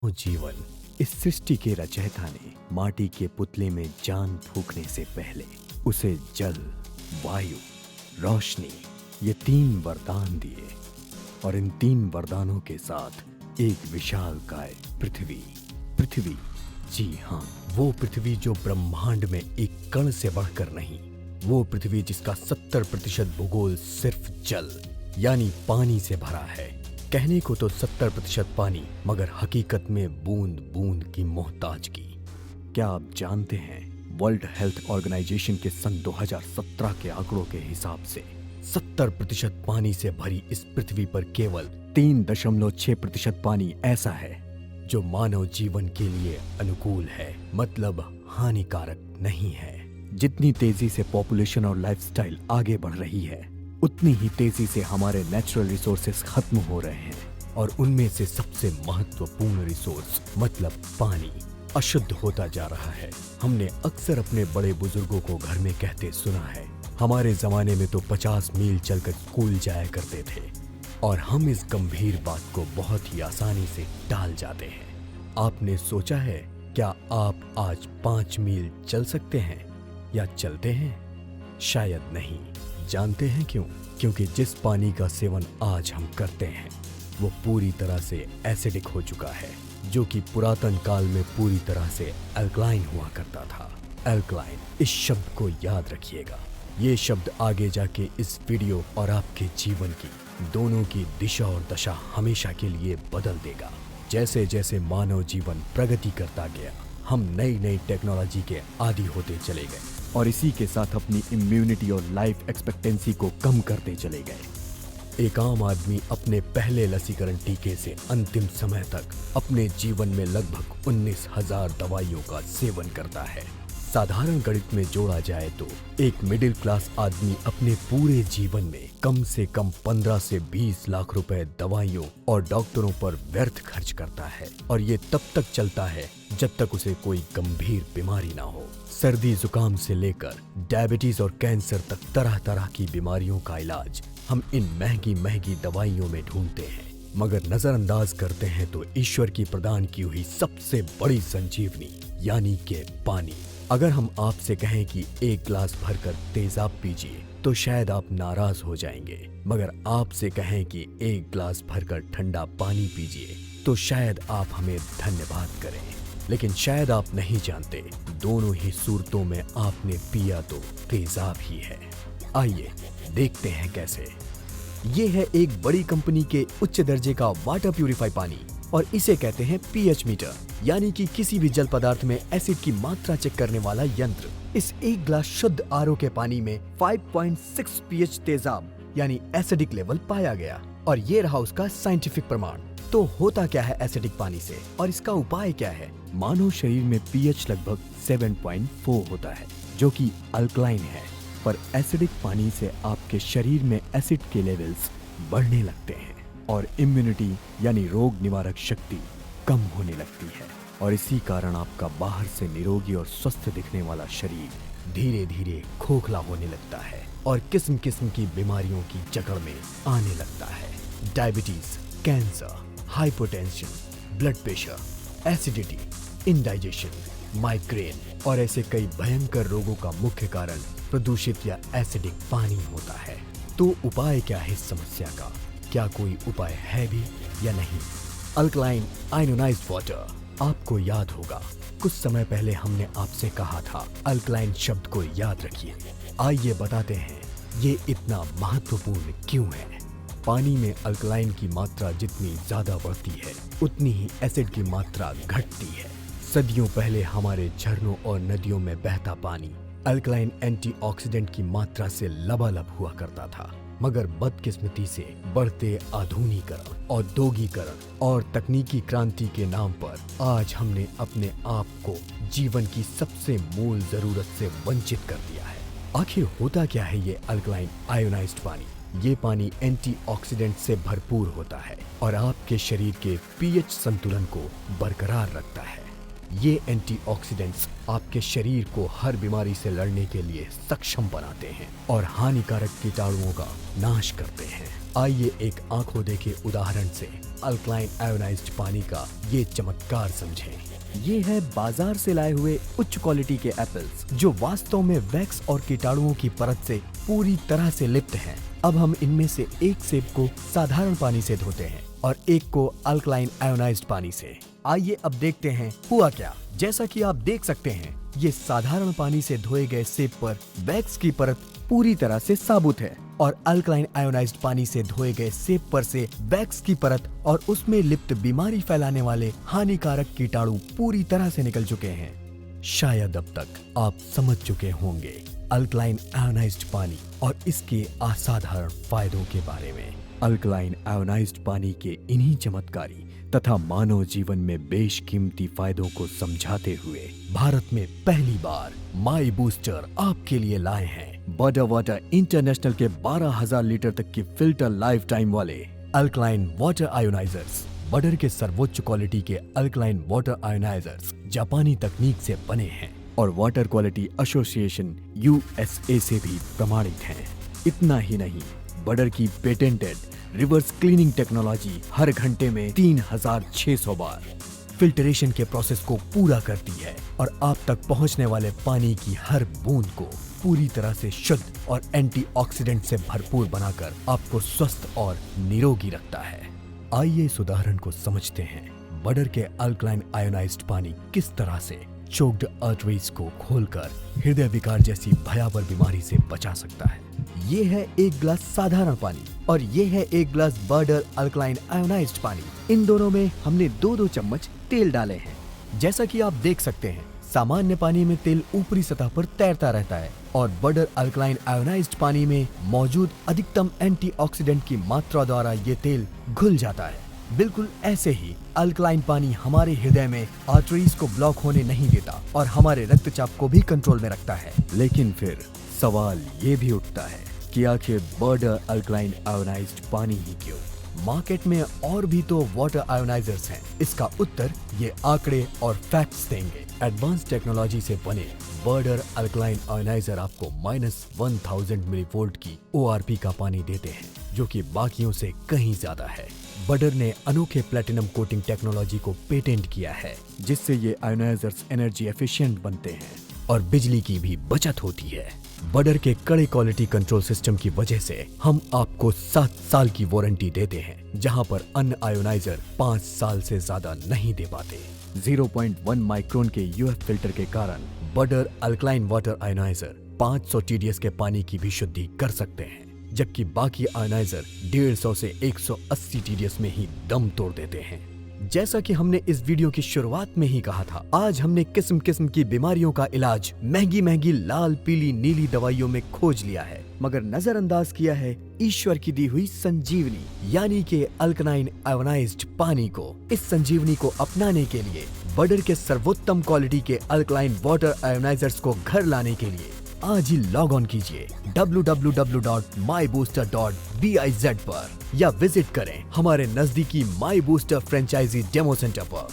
मानव जीवन। इस सृष्टि के रचयिता ने माटी के पुतले में जान फूंकने से पहले उसे जल, वायु, रोशनी ये 3 वरदान दिए और इन 3 वरदानों के साथ एक विशालकाय पृथ्वी। पृथ्वी, जी हाँ, वो पृथ्वी जो ब्रह्मांड में एक कण से बढ़कर नहीं, वो पृथ्वी जिसका 70% भूगोल सिर्फ जल यानी पानी से भरा है। कहने को तो 70% पानी, मगर हकीकत में बूंद बूंद की मोहताजगी। क्या आप जानते हैं वर्ल्ड हेल्थ ऑर्गेनाइजेशन के सन 2017 के आंकड़ों के हिसाब से 70% पानी से भरी इस पृथ्वी पर केवल 3.6% पानी ऐसा है जो मानव जीवन के लिए अनुकूल है, मतलब हानिकारक नहीं है। जितनी तेजी से पॉपुलेशन और लाइफस्टाइल आगे बढ़ रही है, उतनी ही तेजी से हमारे नेचुरल रिसोर्सेस खत्म हो रहे हैं और उनमें से सबसे महत्वपूर्ण रिसोर्स मतलब पानी अशुद्ध होता जा रहा है। हमने अक्सर अपने बड़े बुजुर्गों को घर में कहते सुना है, हमारे जमाने में तो 50 मील चलकर स्कूल जाया करते थे, और हम इस गंभीर बात को बहुत ही आसानी से टाल जाते हैं। आपने सोचा है क्या आप आज 5 मील चल सकते हैं या चलते हैं? शायद नहीं। जानते हैं क्यों? क्योंकि जिस पानी का सेवन आज हम करते हैं वो पूरी तरह से एसिडिक हो चुका है, जो कि पुरातन काल में पूरी तरह से अल्कलाइन हुआ करता था। अल्कलाइन, इस शब्द को याद रखिएगा। ये शब्द आगे जाके इस वीडियो और आपके जीवन की दोनों की दिशा और दशा हमेशा के लिए बदल देगा। जैसे जैसे मानव जीवन प्रगति करता गया, हम नई नई टेक्नोलॉजी के आदी होते चले गए और इसी के साथ अपनी इम्यूनिटी और लाइफ एक्सपेक्टेंसी को कम करते चले गए। एक आम आदमी अपने पहले लसीकरण टीके से अंतिम समय तक अपने जीवन में लगभग 19,000 दवाइयों का सेवन करता है। साधारण गणित में जोड़ा जाए तो एक मिडिल क्लास आदमी अपने पूरे जीवन में कम से कम 15 से 20 लाख रुपए दवाइयों और डॉक्टरों पर व्यर्थ खर्च करता है, और ये तब तक चलता है जब तक उसे कोई गंभीर बीमारी ना हो। सर्दी जुकाम से लेकर डायबिटीज और कैंसर तक तरह तरह की बीमारियों का इलाज हम इन महंगी महंगी दवाइयों में ढूंढते हैं, मगर नजरअंदाज करते हैं तो ईश्वर की प्रदान की हुई सबसे बड़ी संजीवनी यानी कि पानी। अगर हम आपसे कहें कि 1 गिलास भरकर तेजाब पीजिए तो शायद आप नाराज हो जाएंगे, मगर आपसे कहें कि 1 गिलास भरकर ठंडा पानी पीजिए तो शायद आप हमें धन्यवाद करें। लेकिन शायद आप नहीं जानते, दोनों ही सूरतों में आपने पिया तो तेजाब ही है। आइए देखते हैं कैसे। ये है एक बड़ी कंपनी के उच्च दर्जे का वाटर प्यूरिफाई पानी, और इसे कहते हैं पीएच मीटर, यानी कि किसी भी जल पदार्थ में एसिड की मात्रा चेक करने वाला यंत्र। इस 1 गिलास शुद्ध आरओ के पानी में 5.6 पीएच तेजाब यानी एसिडिक लेवल पाया गया, और ये रहा उसका साइंटिफिक प्रमाण। तो होता क्या है एसिडिक पानी से और इसका उपाय क्या है? मानव शरीर में पीएच लगभग 7.4 होता है, जो कि अल्कलाइन है, पर एसिडिक पानी से आपके शरीर में एसिड के लेवल्स बढ़ने लगते हैं और इम्यूनिटी यानी रोग निवारक शक्ति कम होने लगती है, और इसी कारण आपका बाहर से निरोगी और स्वस्थ दिखने वाला शरीर धीरे धीरे खोखला होने लगता है और किस्म किस्म की बीमारियों की जकड़ में आने लगता है। Diabetes, cancer, hypotension, blood pressure, acidity, indigestion, migraine और ऐसे कई भयंकर रोगों का मुख्य कारण प्रदूषित या एसिडिक पानी होता है। तो उपाय क्या है इस समस्या का? क्या कोई उपाय है भी या नहीं? Alkaline ionized water. आपको याद होगा कुछ समय पहले हमने आपसे कहा था अल्कलाइन शब्द को याद रखिए। आइए बताते हैं ये इतना महत्वपूर्ण क्यों है। पानी में अल्कलाइन की मात्रा जितनी ज्यादा बढ़ती है उतनी ही एसिड की मात्रा घटती है। सदियों पहले हमारे झरनों और नदियों में बहता पानी अल्कलाइन एंटीऑक्सीडेंट की मात्रा से लबालब हुआ करता था, मगर बदकिस्मती से बढ़ते आधुनिकीकरण, औद्योगिकरण और तकनीकी क्रांति के नाम पर आज हमने अपने आप को जीवन की सबसे मूल जरूरत से वंचित कर दिया है। आखिर होता क्या है ये अल्कलाइन आयोनाइज्ड पानी? ये पानी एंटीऑक्सीडेंट से भरपूर होता है और आपके शरीर के पीएच संतुलन को बरकरार रखता है। ये एंटीऑक्सीडेंट्स आपके शरीर को हर बीमारी से लड़ने के लिए सक्षम बनाते हैं और हानिकारक कीटाणुओं का नाश करते हैं। आइए एक आंखों देखे उदाहरण से अल्कलाइन आयोनाइज्ड पानी का ये चमत्कार समझें। ये है बाजार से लाए हुए उच्च क्वालिटी के एप्पल्स जो वास्तव में वैक्स और कीटाणुओं की परत से पूरी तरह से लिप्त हैं। अब हम इनमें से एक सेब को साधारण पानी से धोते हैं और एक को अल्कलाइन आयोनाइज्ड पानी से। आइए अब देखते हैं हुआ क्या। जैसा कि आप देख सकते हैं, ये साधारण पानी से धोए गए सेब पर वैक्स की परत पूरी तरह से साबुत है और अल्कलाइन आयोनाइज्ड पानी से धोए गए सेब पर से वैक्स की परत और उसमें लिप्त बीमारी फैलाने वाले हानिकारक कीटाणु पूरी तरह से निकल चुके हैं। शायद अब तक आप समझ चुके होंगे अल्कलाइन आयोनाइज्ड पानी और इसके असाधारण फायदों के बारे में। अल्कलाइन आयोनाइज्ड पानी के इन्हीं चमत्कारी तथा मानव जीवन में बेशकीमती फायदों को समझाते हुए भारत में पहली बार माई बूस्टर आपके लिए लाए हैं बडर वाटर इंटरनेशनल के 12,000 लीटर तक की फिल्टर लाइफ टाइम वाले अल्कलाइन वाटर आयोनाइजर्स। बडर के सर्वोच्च क्वालिटी के अल्कलाइन वाटर आयोनाइजर्स जापानी तकनीक से बने हैं और वाटर क्वालिटी एसोसिएशन USA से भी प्रमाणित हैं। इतना ही नहीं, बडर की पेटेंटेड रिवर्स क्लीनिंग टेक्नोलॉजी हर घंटे में 3,600 बार फिल्टरेशन के प्रोसेस को पूरा करती है और आप तक पहुंचने वाले पानी की हर बूंद को पूरी तरह से शुद्ध और एंटीऑक्सीडेंट से भरपूर बनाकर आपको स्वस्थ और निरोगी रखता है। आइए इस उदाहरण को समझते हैं। बडर के अल्कलाइन आयोनाइज्ड पानी किस तरह से चोक्ड आर्टरीज को खोलकर हृदय विकार जैसी भयावह बीमारी से बचा सकता है। ये है एक गिलास साधारण पानी और ये है एक गिलास बडर अल्कलाइन आयोनाइज्ड पानी। इन दोनों में हमने 2-2 चम्मच तेल डाले हैं। जैसा कि आप देख सकते हैं, सामान्य पानी में तेल ऊपरी सतह पर तैरता रहता है और बडर अल्कलाइन आयोनाइज्ड पानी में मौजूद अधिकतम एंटीऑक्सीडेंट की मात्रा द्वारा ये तेल घुल जाता है। बिल्कुल ऐसे ही अल्कलाइन पानी हमारे हृदय में आर्टरीज को ब्लॉक होने नहीं देता और हमारे रक्तचाप को भी कंट्रोल में रखता है। लेकिन फिर सवाल ये भी उठता है कि आखिर बडर अल्कलाइन आयोनाइज्ड पानी ही क्यों? मार्केट में और भी तो वाटर आयोनाइजर्स हैं। इसका उत्तर ये आंकड़े और फैक्ट्स देंगे। एडवांस टेक्नोलॉजी से बने बडर अल्कलाइन आयोनाइजर आपको -1000 मिलीवोल्ट की ORP का पानी देते हैं, जो कि बाकियों से कहीं ज्यादा है। बडर ने अनोखे प्लेटिनम कोटिंग टेक्नोलॉजी को पेटेंट किया है, जिससे ये आयोनाइजर्स एनर्जी एफिशिएंट बनते हैं और बिजली की भी बचत होती है। बडर के कड़े क्वालिटी कंट्रोल सिस्टम की वजह से हम आपको 7 साल की वारंटी देते हैं, जहां पर अन्य आयोनाइजर 5 साल से ज्यादा नहीं दे पाते। 0.1 माइक्रोन के UF फिल्टर के कारण बडर अल्कलाइन वाटर आयोनाइजर 500 TDS के पानी की भी शुद्धि कर सकते हैं, जबकि बाकी आयोनाइजर 150 से 180 TDS में ही दम तोड़ देते हैं। जैसा कि हमने इस वीडियो की शुरुआत में ही कहा था, आज हमने किस्म किस्म की बीमारियों का इलाज महंगी महंगी लाल पीली नीली दवाइयों में खोज लिया है, मगर नजरअंदाज किया है ईश्वर की दी हुई संजीवनी यानी कि अल्कलाइन आयोनाइज्ड पानी को। इस संजीवनी को अपनाने के लिए बडर के सर्वोत्तम क्वालिटी के अल्कलाइन वाटर आयोनाइजर्स को घर लाने के लिए आज ही लॉग ऑन कीजिए www.mybooster.biz पर या विजिट करें हमारे नजदीकी माई बूस्टर फ्रेंचाइजी डेमो सेंटर पर।